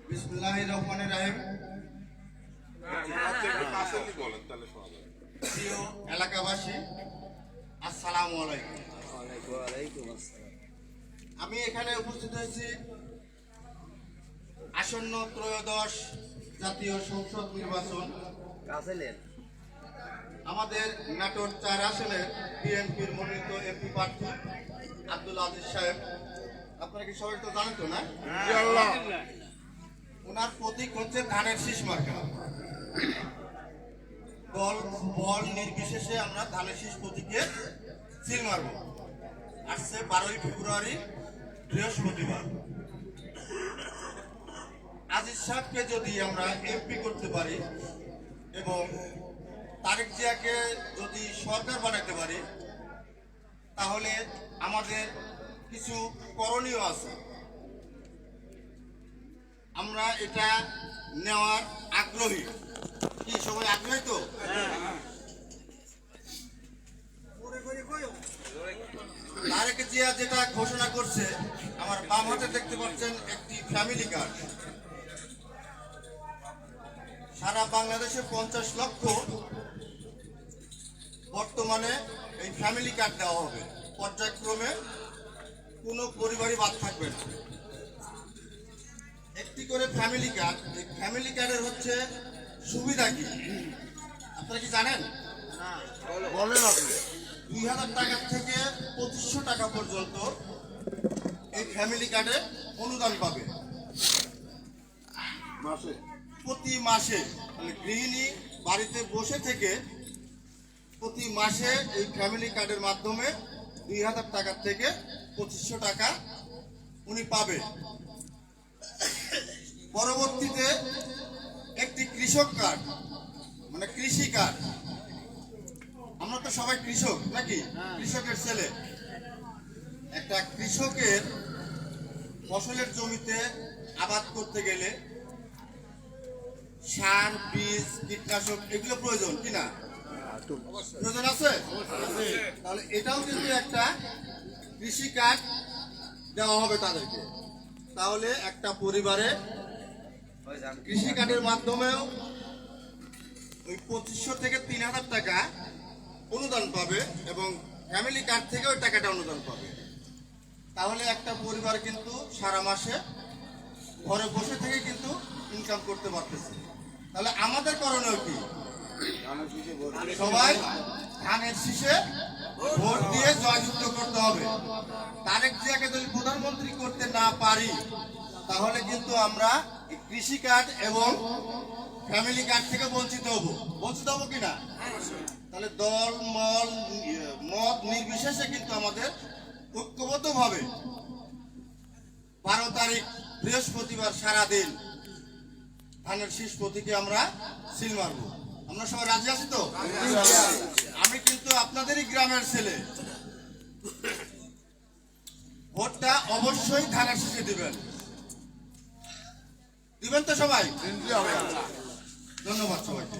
বিসমিল্লাহির রহমানির রহিম। প্রিয় এলাকাবাসী, আসসালামু আলাইকুম। আমি এখানে উপস্থিত হয়েছি আসন্ন ত্রয়োদশ জাতীয় সংসদ নির্বাচন। আমাদের নাটোর 4 আসনের বিএনপির মনোনীত এমপি প্রার্থী আব্দুল আজিজ সাহেব, আপনারা কি সবাই তো জানেন তো না? ওনার প্রতীক হচ্ছে ধানের শীষ মার্কা। দল বল নির্বিশেষে আমরা ধানের শীষ প্রতীকে সিল মারব। আসছে 12ই ফেব্রুয়ারি বৃহস্পতিবার। আজিজ সাহেবকে যদি আমরা এমপি করতে পারি এবং তারেক জিয়াকে যদি সরকার বানাতে পারি, তাহলে আমাদের কিছু করণীয় আছে। আমরা এটা নেওয়ার আগ্রহী। কি সবাই আগ্রহী তো? তারেক জিয়া যেটা ঘোষণা করছে, আমার বাম হাতে দেখতে পাচ্ছেন একটি ফ্যামিলি কার্ড। সারা বাংলাদেশে 50 লক্ষ বর্তমানে এই ফ্যামিলি কার্ড দেওয়া হবে। পর্যায়ক্রমে কোনো পরিবারই বাদ থাকবে না। একটি করে ফ্যামিলি কার্ড। এই ফ্যামিলি কার্ডের হচ্ছে সুবিধা কি আপনারা কি জানেন? বলেন আপনি। 2000 টাকা থেকে 2500 টাকা পর্যন্ত এই ফ্যামিলি কার্ডে অনুদান পাবে প্রতি মাসে। মানে গৃহিণী বাড়িতে বসে থেকে প্রতি মাসে এই ফ্যামিলি কার্ডের মাধ্যমে 2000 টাকা থেকে 2500 টাকা উনি পাবে। পরবর্তীতে একটি কৃষক কার্ড, মানে কৃষি কার্ড। আমরা তো সবাই কৃষক নাকি? কৃষকের ছেলে। একটা কৃষকের ফসলের জমিতে আবাদ করতে গেলে সার, বীজ, কীটনাশক এগুলো প্রয়োজন কিনা? প্রয়োজন আছে। তাহলে এটাও কিন্তু একটা কৃষি কার্ড দেওয়া হবে তাদেরকে। তাহলে একটা পরিবারে কৃষি কার্ডের মাধ্যমেও ওই 2500 থেকে 3000 টাকা অনুদান পাবে এবং ফ্যামিলি কার্ড থেকে ওই টাকাটা অনুদান পাবে। তাহলে একটা পরিবার কিন্তু সারা মাসে ঘরে বসে থেকে কিন্তু ইনকাম করতে পারতেছে। তাহলে আমাদের করণীয় কি? সবাই ধানের শীষে ভোট দিয়ে জয়যুক্ত করতে হবে। তারেক জিয়াকে যদি প্রধানমন্ত্রী করতে না পারি, তাহলে কিন্তু আমরা কৃষি কার্ড এবং ফ্যামিলি কার্ড থেকে বঞ্চিত হব কিনা? তাহলে দল মত নির্বিশেষে কিন্তু আমাদের ঐক্যবদ্ধভাবে 12 তারিখ বৃহস্পতিবার সারাদিন ধানের শীষ প্রতীকে আমরা সিল মারব। আমরা সবাই রাজি আছি তো? আমি কিন্তু আপনাদেরই গ্রামের ছেলে। ভোটটা অবশ্যই ধানের শীষে দিবেন তো সবাই? ধন্যবাদ সবাইকে।